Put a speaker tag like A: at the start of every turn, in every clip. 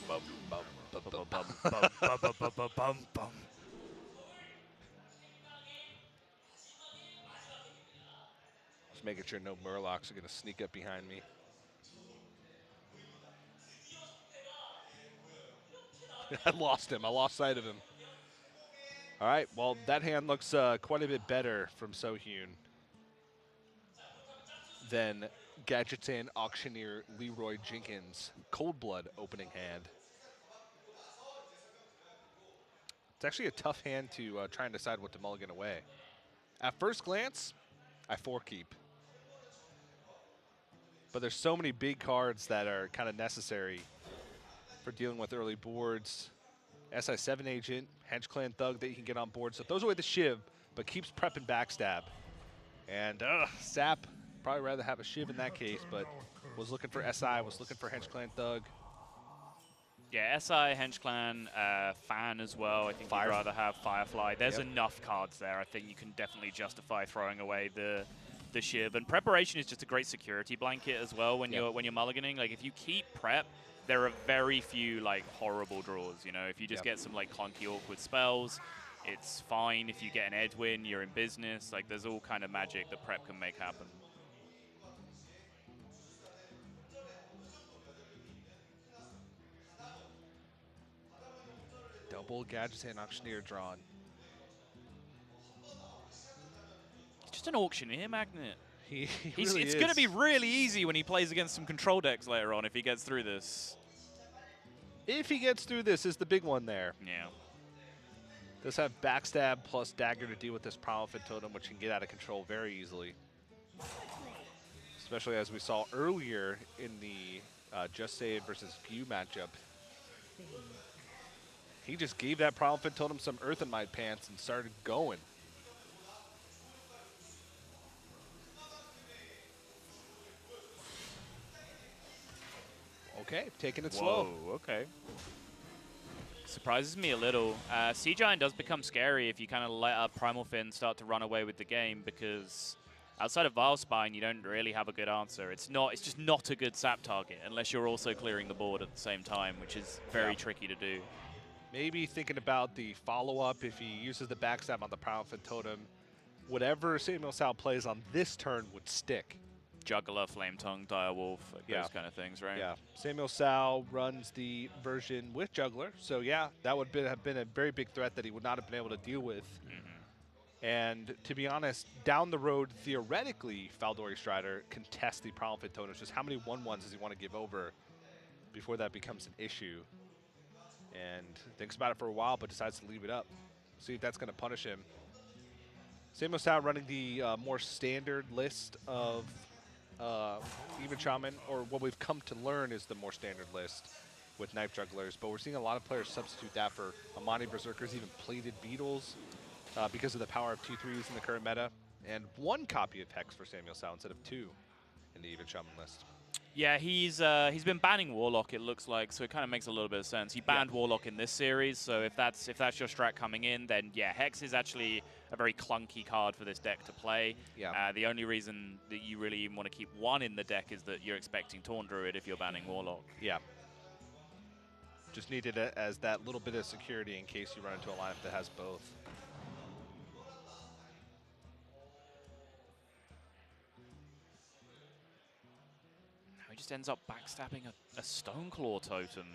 A: Bum, bum, bum, bum, bum, bum, bum, bum, bum, bum, bum, bum. Just making sure no Murlocs are going to sneak up behind me. I lost him. I lost sight of him. All right, well, that hand looks quite a bit better from Sohyun than Gadgetin Auctioneer Leroy Jenkins' Cold Blood opening hand. It's actually a tough hand to try and decide what to mulligan away. At first glance, I forekeep. But there's so many big cards that are kind of necessary for dealing with early boards. SI7 Agent, Hench Clan Thug that you can get on board. So throws away the Shiv, but keeps prep and backstab. And Sap, probably rather have a Shiv in that case, but was looking for SI, was looking for Hench Clan Thug.
B: Yeah, SI, Hench Clan, Fan as well. I think you'd rather have Firefly. There's enough cards there. I think you can definitely justify throwing away the Shiv. And Preparation is just a great security blanket as well when you're mulliganing. Like if you keep prep, there are very few like horrible draws. You know, if you just get some like clunky, awkward spells, it's fine. If you get an edge win, you're in business. Like there's all kind of magic that prep can make happen.
A: Double Gadgetin Auctioneer drawn.
B: Just an Auctioneer magnet.
A: It's
B: going to be really easy when he plays against some control decks later on if he gets through this.
A: If he gets through this is the big one there.
B: Yeah.
A: Does have Backstab plus Dagger to deal with this Prowlfin Totem, which can get out of control very easily. Especially as we saw earlier in the Just Save versus View matchup. He just gave that Prowlfin Totem some Earth in my pants and started going. Okay, taking it slow.
B: Okay. Surprises me a little. Sea Giant does become scary if you kind of let up Primal Fin start to run away with the game, because outside of Vilespine, you don't really have a good answer. It's just not a good sap target unless you're also clearing the board at the same time, which is very tricky to do.
A: Maybe thinking about the follow-up if he uses the backstab on the Prowlfin Totem. Whatever Samuel Sal plays on this turn would stick.
B: Juggler, Flame Tongue, Direwolf, like those kind of things, right?
A: Yeah. Samuel Sal runs the version with Juggler, so yeah, that would have been a very big threat that he would not have been able to deal with. And to be honest, down the road, theoretically, Faldori Strider can test the Prowlfin Totem. Just how many 1/1s does he want to give over before that becomes an issue? And thinks about it for a while, but decides to leave it up. See if that's going to punish him. Samuel Sal running the more standard list of Even Shaman, or what we've come to learn is the more standard list with Knife Jugglers, but we're seeing a lot of players substitute that for Amani Berserkers, even plated Beetles, because of the power of 2/3s in the current meta, and 1 copy of Hex for Samuel Sal instead of 2 in the Even Shaman list.
B: Yeah, he's been banning Warlock, it looks like, so it kind of makes a little bit of sense. He banned Warlock in this series, so if that's your strat coming in, then yeah, Hex is actually a very clunky card for this deck to play.
A: Yeah.
B: The only reason that you really even want to keep 1 in the deck is that you're expecting Taunt Druid if you're banning Warlock.
A: Yeah. Just needed it as that little bit of security in case you run into a lineup that has both.
B: He just ends up backstabbing a Stoneclaw totem.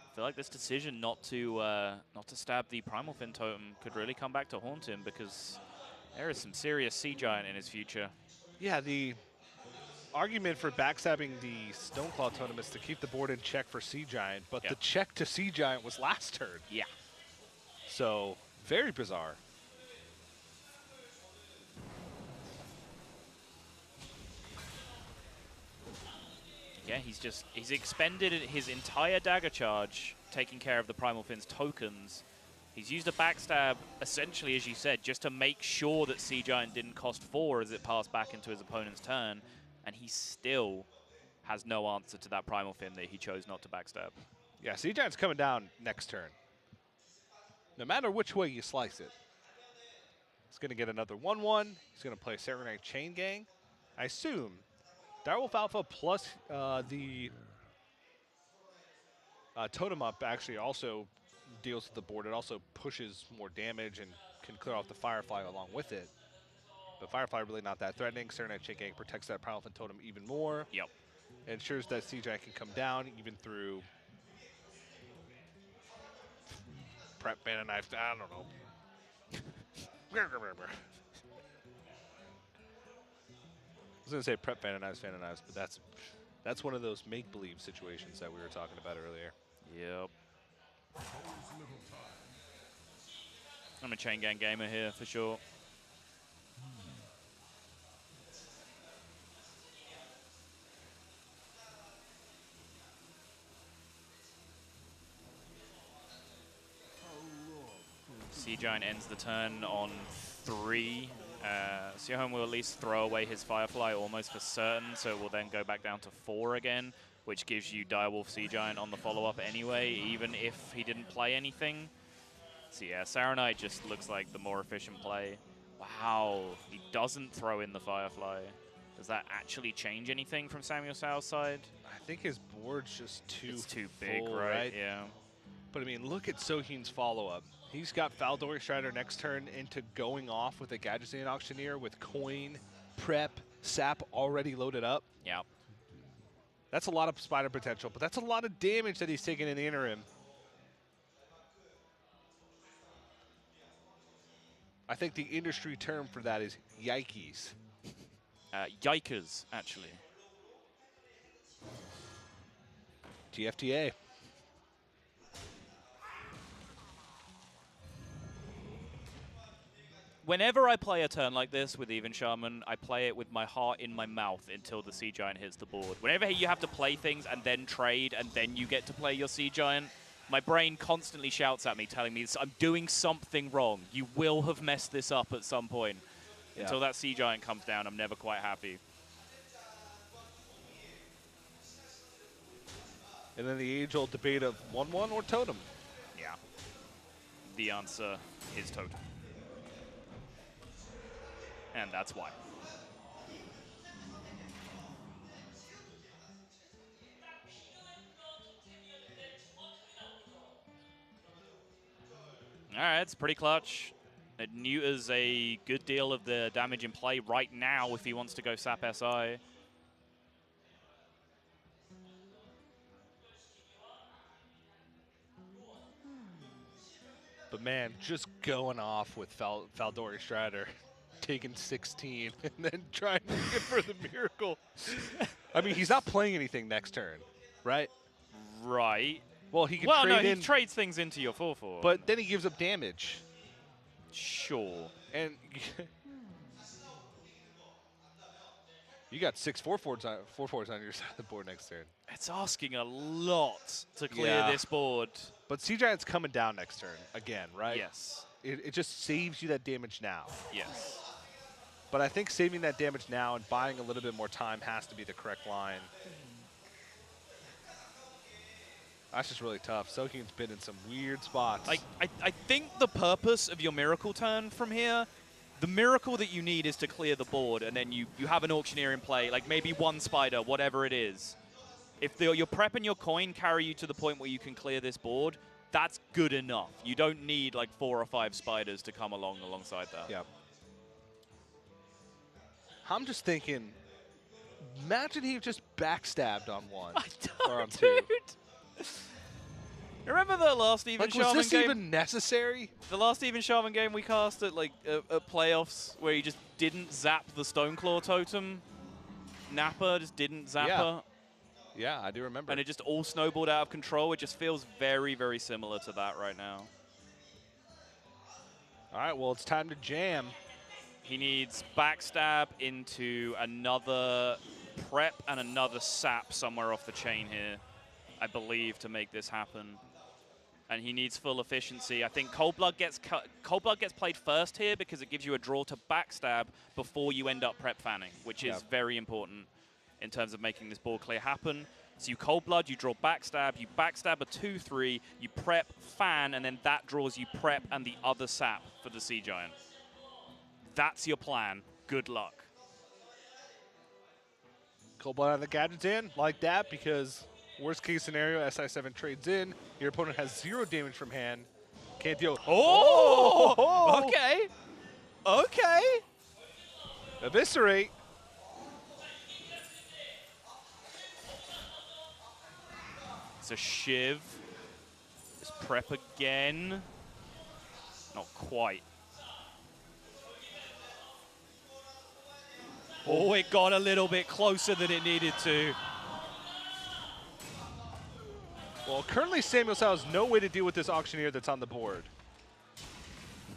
B: I feel like this decision not to stab the Primal Fin totem could really come back to haunt him, because there is some serious Sea Giant in his future.
A: Yeah, the argument for backstabbing the Stoneclaw totem is to keep the board in check for Sea Giant, but the check to Sea Giant was last turn.
B: Yeah.
A: So, very bizarre.
B: Yeah, he's expended his entire dagger charge taking care of the Primal Fin's tokens. He's used a backstab, essentially, as you said, just to make sure that Sea Giant didn't cost 4 as it passed back into his opponent's turn, and he still has no answer to that Primal Fin that he chose not to backstab.
A: Yeah, Sea Giant's coming down next turn. No matter which way you slice it. He's going to get another 1/1. He's going to play Serenite Chain Gang. I assume Direwolf Alpha plus the Totem Up actually also deals with the board. It also pushes more damage and can clear off the Firefly along with it. But Firefly really not that threatening. Serenite Chick Egg protects that Primal Totem even more.
B: Yep.
A: It ensures that Siege Giant can come down even through Prep Banana Knife. I don't know. I was going to say Prep Banana Knives, but that's one of those make-believe situations that we were talking about earlier.
B: Yep. I'm a chain gang gamer here for sure. Sea Giant ends the turn on 3. Siohome will at least throw away his Firefly almost for certain, so it will then go back down to 4 again, which gives you Direwolf Sea Giant on the follow-up anyway, even if he didn't play anything. So yeah, Serenite just looks like the more efficient play. Wow, he doesn't throw in the Firefly. Does that actually change anything from Samuel Sao's side?
A: I think his board's just too
B: big,
A: full,
B: right? Yeah.
A: But I mean, look at Soheen's follow-up. He's got Faldori Strider next turn into going off with a Gadgetzan Auctioneer with Coin, Prep, Sap already loaded up.
B: Yeah.
A: That's a lot of Spider potential, but that's a lot of damage that he's taking in the interim. I think the industry term for that is yikes.
B: Yikers, actually.
A: TFTA.
B: Whenever I play a turn like this with Even Shaman, I play it with my heart in my mouth until the Sea Giant hits the board. Whenever you have to play things and then trade and then you get to play your Sea Giant, my brain constantly shouts at me, telling me I'm doing something wrong. You will have messed this up at some point. Yeah. Until that Sea Giant comes down, I'm never quite happy.
A: And then the age-old debate of 1-1 or Totem.
B: Yeah. The answer is Totem. And that's why. All right, it's pretty clutch. It neuters a good deal of the damage in play right now if he wants to go Sap SI.
A: But man, just going off with Faldori Strider. Taking 16 and then trying to get for the miracle. I mean, he's not playing anything next turn, right?
B: Right.
A: Well, he can trade in.
B: He trades things into your 4/4.
A: But then he gives up damage.
B: Sure.
A: And you got 6 4/4s on your side of the board next turn.
B: It's asking a lot to clear this board.
A: But Sea Giant's coming down next turn again, right?
B: Yes.
A: It just saves you that damage now.
B: Yes.
A: But I think saving that damage now and buying a little bit more time has to be the correct line. That's just really tough. Soheen's been in some weird spots.
B: I think the purpose of your miracle turn from here, the miracle that you need is to clear the board, and then you have an Auctioneer in play, like maybe 1 Spider, whatever it is. If your prep and your coin carry you to the point where you can clear this board, that's good enough. You don't need like 4 or 5 Spiders to come alongside that.
A: Yeah. I'm just thinking, imagine he just backstabbed on 1 or on 2.
B: Dude. Remember the last Even Shaman game?
A: Was this even necessary?
B: The last Even Shaman game we cast at like at playoffs where he just didn't zap the Stoneclaw totem. Nappa just didn't zap her.
A: Yeah, I do remember.
B: And it just all snowballed out of control. It just feels very, very similar to that right now.
A: All right, well, it's time to jam.
B: He needs backstab into another prep and another sap somewhere off the chain here, I believe, to make this happen. And he needs full efficiency. I think Cold Blood gets played first here because it gives you a draw to backstab before you end up prep fanning, which is very important in terms of making this board clear happen. So you Cold Blood, you draw backstab, you backstab a 2-3, you prep, fan, and then that draws you prep and the other sap for the Sea Giant. That's your plan. Good luck.
A: Cold Blood on the gadgets in like that because worst case scenario, SI7 trades in. Your opponent has 0 damage from hand. Can't deal.
B: Oh! Okay. Okay.
A: Eviscerate.
B: It's a Shiv. It's prep again. Not quite. Oh, it got a little bit closer than it needed to.
A: Well, currently Samuel Sao has no way to deal with this auctioneer that's on the board.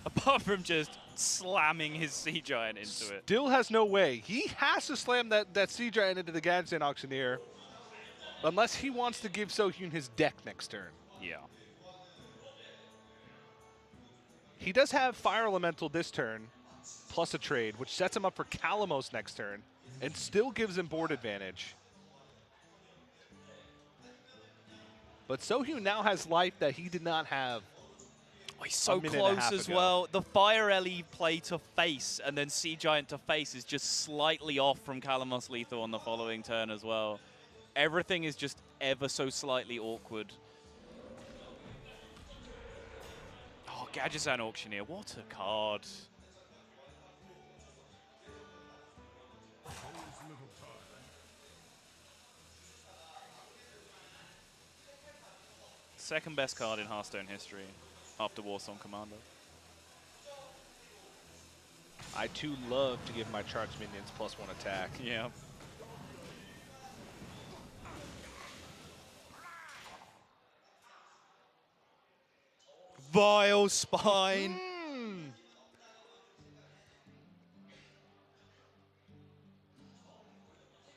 B: Apart from just slamming his Sea Giant into it.
A: Still has no way. He has to slam that Sea Giant into the Gadget auctioneer unless he wants to give Sohyun his deck next turn.
B: Yeah.
A: He does have Fire Elemental this turn, plus a trade, which sets him up for Kalamos next turn, and still gives him board advantage. But Sohyun now has life that he did not have.
B: Oh, he's so close as well. The Fire Ellie play to face and then Sea Giant to face is just slightly off from Kalamos Lethal on the following turn as well. Everything is just ever so slightly awkward. Oh, Gadgetzan Auctioneer, what a card. Second best card in Hearthstone history after Warsong Commander.
A: I too love to give my charged minions +1 attack.
B: Yeah. Vile Spine.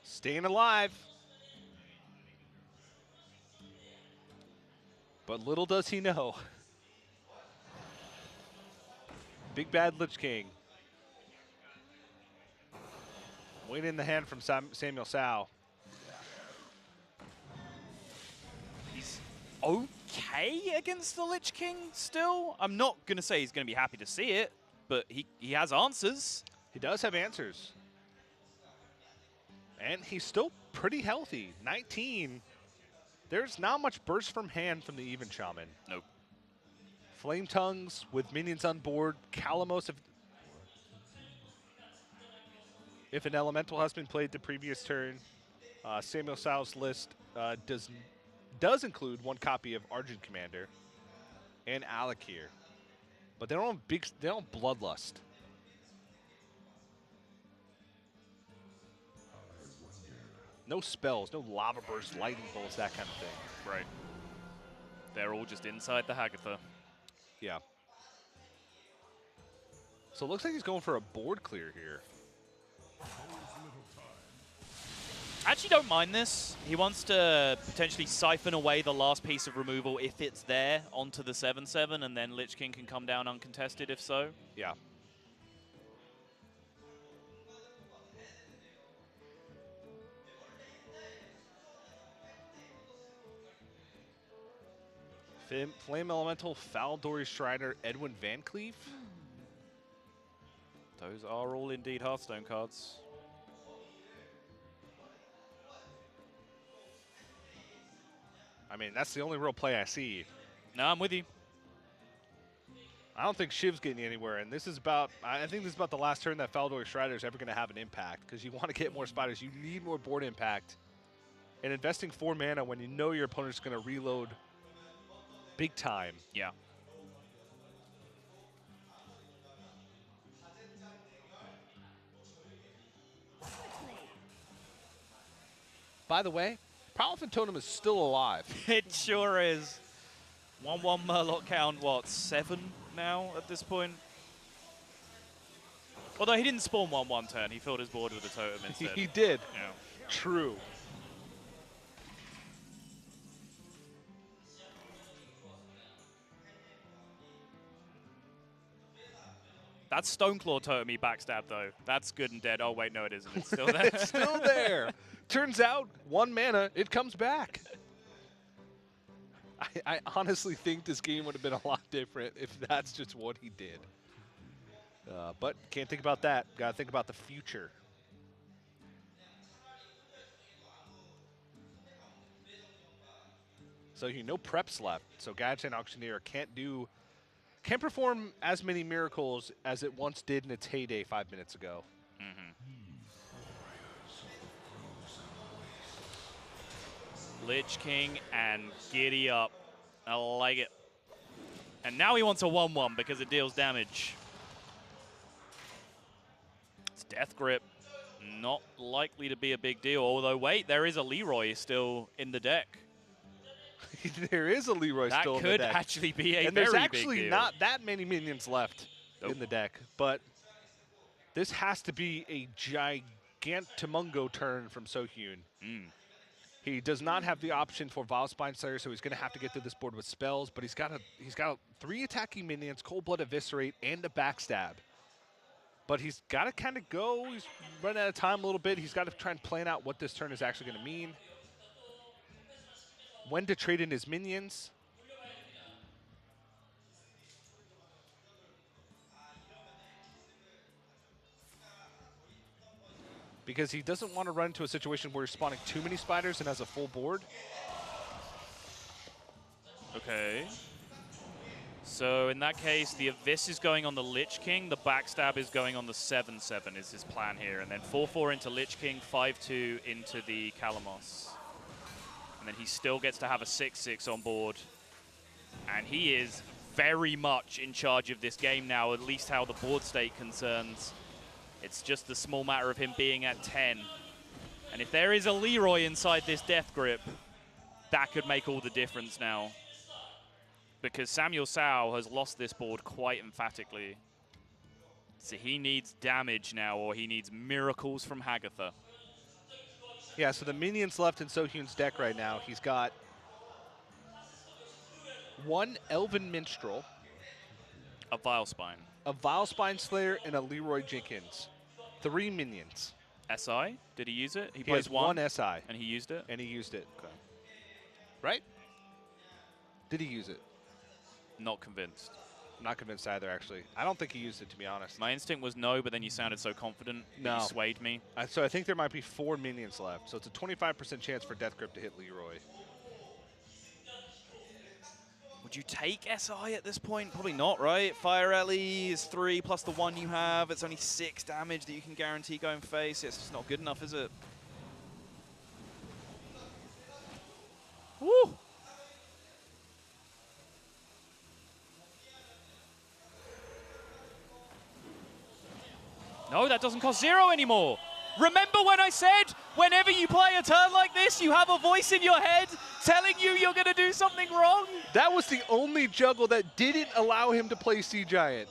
A: Staying alive. But little does he know. Big bad Lich King. Waiting in the hand from Samuel Sao.
B: He's okay against the Lich King still. I'm not going to say he's going to be happy to see it, but he has answers.
A: He does have answers. And he's still pretty healthy. 19. There's not much burst from hand from the Even Shaman.
B: Nope.
A: Flame Tongues with minions on board. Kalamos, if an elemental has been played the previous turn. Samuel Sao's list does include 1 copy of Argent Commander and Alakir. But they don't have Bloodlust. No spells, no Lava Burst, Lightning Bolts, that kind of thing.
B: Right. They're all just inside the Hagatha.
A: Yeah. So it looks like he's going for a board clear here.
B: I actually don't mind this. He wants to potentially siphon away the last piece of removal if it's there onto the 7/7, and then Lich King can come down uncontested if so.
A: Yeah. Flame Elemental, Faldori Shriner, Edwin Van Cleef.
B: Those are all indeed Hearthstone cards.
A: I mean, that's the only real play I see.
B: No, I'm with you.
A: I don't think Shiv's getting anywhere, and this is about, I think this is about the last turn that Faldori Shriner is ever going to have an impact, because you want to get more spiders. You need more board impact. And investing 4 mana when you know your opponent's going to reload big time.
B: Yeah.
A: By the way, Prowlfin Totem is still alive.
B: It sure is. 1/1 Murloc count, what, 7 now at this point? Although he didn't spawn 1/1 turn, he filled his board with a totem instead.
A: He did.
B: Yeah.
A: True.
B: That Stoneclaw totem he backstabbed, though. That's good and dead. Oh, wait, no, it isn't. It's still there.
A: It's still there. Turns out, 1 mana, it comes back. I honestly think this game would have been a lot different if that's just what he did. But can't think about that. Got to think about the future. So no preps left. So Gadget and Auctioneer can't perform as many miracles as it once did in its heyday 5 minutes ago.
B: Lich King and giddy up. I like it. And now he wants a 1-1 because it deals damage. It's Death Grip. Not likely to be a big deal. Although, wait, there is a Leroy still in the deck.
A: There is a Leroy still in the deck.
B: That could actually be a very big deal.
A: And there's actually not that many minions left in the deck. But this has to be a gigantumungo turn from Sohyun. He does not have the option for Vile Spine Slayer, so he's going to have to get through this board with spells. But he's got 3 attacking minions, Cold Blood Eviscerate, and a Backstab. But he's got to kind of go. He's running out of time a little bit. He's got to try and plan out what this turn is actually going to mean. When to trade in his minions. Because he doesn't want to run into a situation where he's spawning too many spiders and has a full board.
B: Okay. So in that case, the Abyss is going on the Lich King. The Backstab is going on the 7/7 is his plan here. And then 4/4 into Lich King, 5/2 into the Calamos. And then he still gets to have a 6/6 on board. And he is very much in charge of this game now, at least how the board state concerns. It's just a small matter of him being at 10. And if there is a Leroy inside this Death Grip, that could make all the difference now. Because Samuel Sao has lost this board quite emphatically. So he needs damage now, or he needs miracles from Hagatha.
A: Yeah, so the minions left in Sohyun's deck right now, he's got 1 Elven Minstrel,
B: a Vile Spine,
A: a Vile Spine Slayer, and a Leroy Jenkins. 3 minions.
B: SI? Did he use it?
A: He plays one SI.
B: And he used it?
A: And he used it. Okay. Right? Did he use it?
B: Not convinced.
A: Not convinced either, actually. I don't think he used it, to be honest.
B: My instinct was no, but then you sounded so confident that you swayed me.
A: So I think there might be 4 minions left. So it's a 25% chance for Death Grip to hit Leroy.
C: Would you take SI at this point? Probably not, right? Fire Ellie is 3 plus the 1 you have. It's only 6 damage that you can guarantee going face. It's just not good enough, is it?
B: Woo! No, that doesn't cost 0 anymore. Remember when I said, whenever you play a turn like this, you have a voice in your head telling you you're going to do something wrong?
A: That was the only juggle that didn't allow him to play Sea Giant.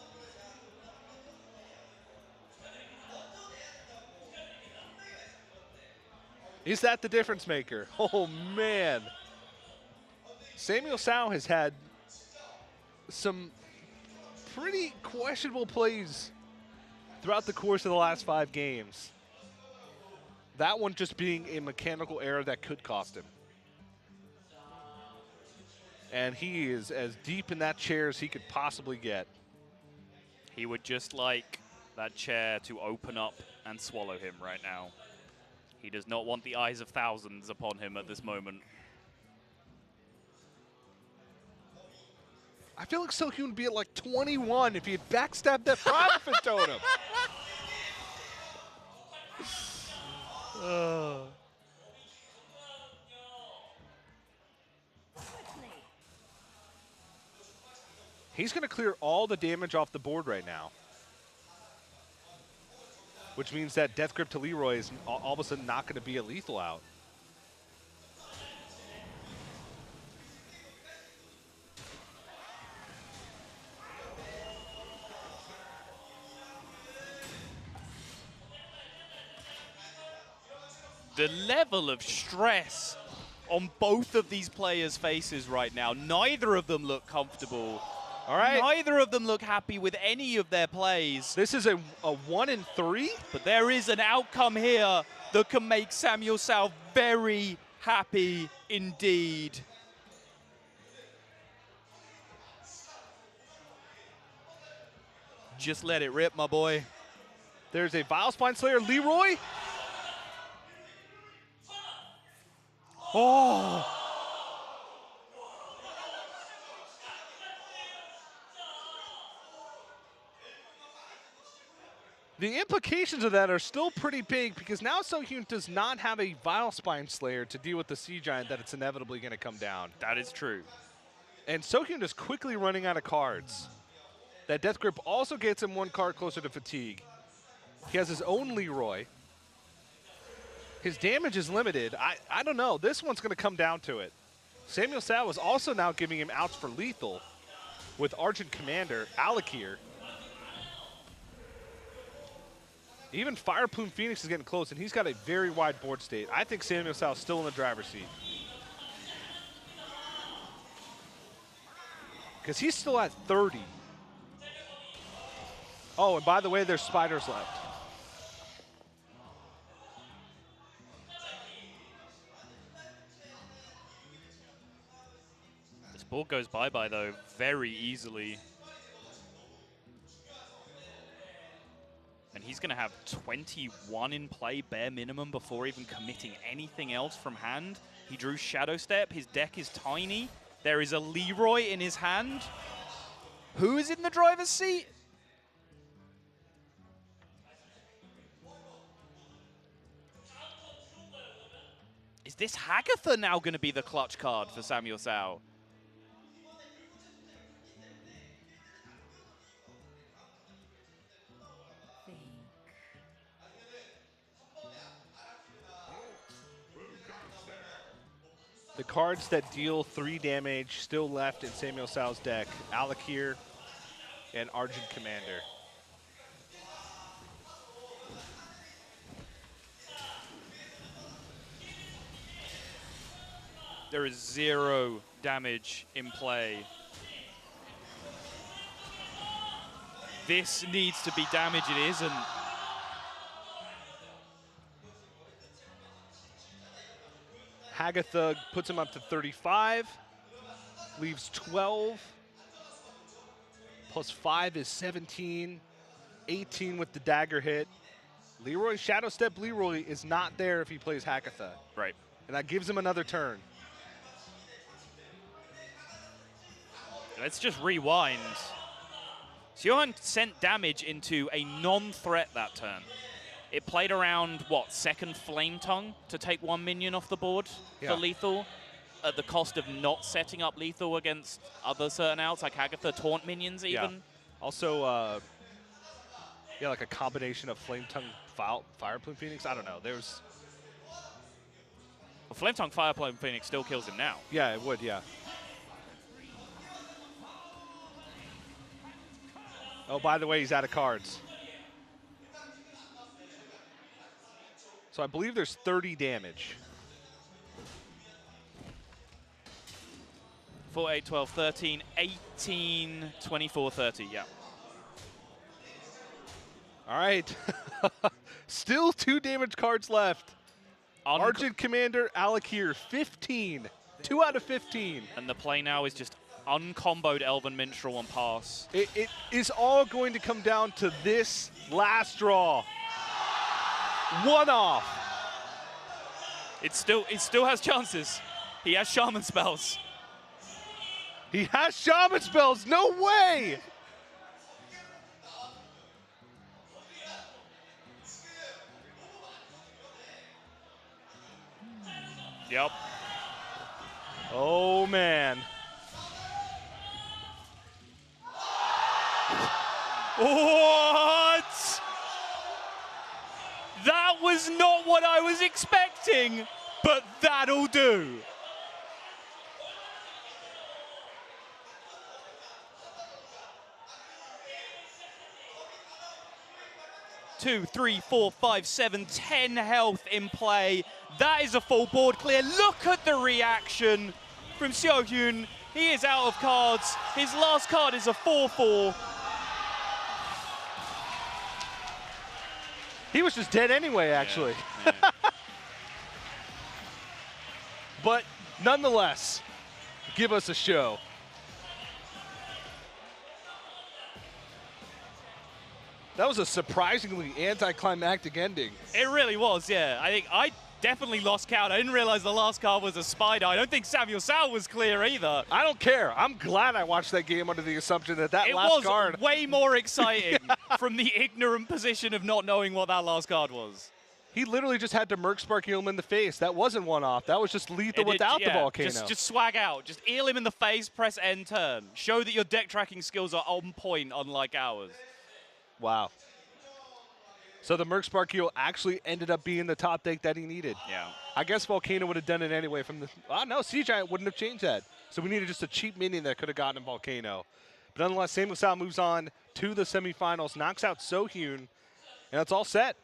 A: Is that the difference maker? Oh, man. Samuel Sao has had some pretty questionable plays throughout the course of the last 5 games. That one just being a mechanical error that could cost him. And he is as deep in that chair as he could possibly get.
B: He would just like that chair to open up and swallow him right now. He does not want the eyes of thousands upon him at this moment.
A: I feel like Sohyun would be at like 21 if he had backstabbed that Profit Totem. He's going to clear all the damage off the board right now. Which means that Death Grip to Leroy is all of a sudden not going to be a lethal out.
C: The level of stress on both of these players' faces right now. Neither of them look comfortable.
A: All right.
C: Neither of them look happy with any of their plays.
A: This is a 1 in 3.
C: But there is an outcome here that can make Samuel Sao very happy indeed. Just let it rip, my boy.
A: There's a Vile Spine Slayer, Leroy. Oh. The implications of that are still pretty big because now Sohyun does not have a Vile Spine Slayer to deal with the Sea Giant that it's inevitably going to come down.
B: That is true.
A: And Sohyun is quickly running out of cards. That Death Grip also gets him 1 card closer to Fatigue. He has his own Leroy. His damage is limited. I don't know. This one's going to come down to it. Samuel Sao is also now giving him outs for lethal with Argent Commander, Alakir. Even Fire Plume Phoenix is getting close, and he's got a very wide board state. I think Samuel Sao is still in the driver's seat. Because he's still at 30. Oh, and by the way, there's spiders left.
B: This board goes bye-bye, though, very easily. And he's going to have 21 in play, bare minimum, before even committing anything else from hand. He drew Shadow Step. His deck is tiny. There is a Leroy in his hand. Who is in the driver's seat? Is this Hagatha now going to be the clutch card for Samuel Sao?
A: The cards that deal 3 damage still left in Samuel Sao's deck, Alakir and Argent Commander.
B: There is 0 damage in play. This needs to be damage, it isn't.
A: Hagatha puts him up to 35, leaves 12, plus 5 is 17, 18 with the dagger hit. Leroy, Shadow Step Leroy is not there if he plays Hagatha.
B: Right.
A: And that gives him another turn.
B: Let's just rewind. Siohan sent damage into a non-threat that turn. It played around, what, second Flame Tongue to take 1 minion off the board for lethal at the cost of not setting up lethal against other certain outs like Hagatha, Taunt minions even.
A: Yeah. Also, yeah, like a combination of Flame Tongue, Fire Plume Phoenix. I don't know. There's.
B: Well, Flame Tongue, Fire Plume Phoenix still kills him now.
A: Yeah, it would, yeah. Oh, by the way, he's out of cards. So I believe there's 30 damage.
B: 4, 8, 12, 13, 18, 24, 30, yeah.
A: All right. Still 2 damage cards left. Argent Commander, Alakir, 15. 2 out of 15.
B: And the play now is just uncomboed Elven Minstrel and pass.
A: It is all going to come down to this last draw. 1 off.
B: It still has chances. He has Shaman spells.
A: He has Shaman spells. No way.
B: Yep.
A: Oh, man.
B: What? That was not what I was expecting, but that'll do. Two, 3, 4, 5, 7, 10 health in play. That is a full board clear. Look at the reaction from Siohyun. He is out of cards. His last card is a 4/4.
A: He was just dead anyway, actually.
B: Yeah, yeah.
A: But nonetheless, give us a show. That was a surprisingly anticlimactic ending.
B: It really was, yeah. I think Definitely lost count. I didn't realize the last card was a spider. I don't think Samuel Sal was clear either.
A: I don't care. I'm glad I watched that game under the assumption that last card.
B: It was way more exciting from the ignorant position of not knowing what that last card was.
A: He literally just had to Merc Spark heal him in the face. That wasn't one off. That was just lethal without the volcano.
B: Just swag out. Just eel him in the face, press end turn. Show that your deck tracking skills are on point, unlike ours.
A: Wow. So the Merc Spark heal actually ended up being the top deck that he needed.
B: Yeah.
A: I guess Volcano would have done it anyway from the... Oh, no, Sea Giant wouldn't have changed that. So we needed just a cheap minion that could have gotten him Volcano. But nonetheless, Samuel Sal moves on to the semifinals, knocks out Sohyun, and it's all set.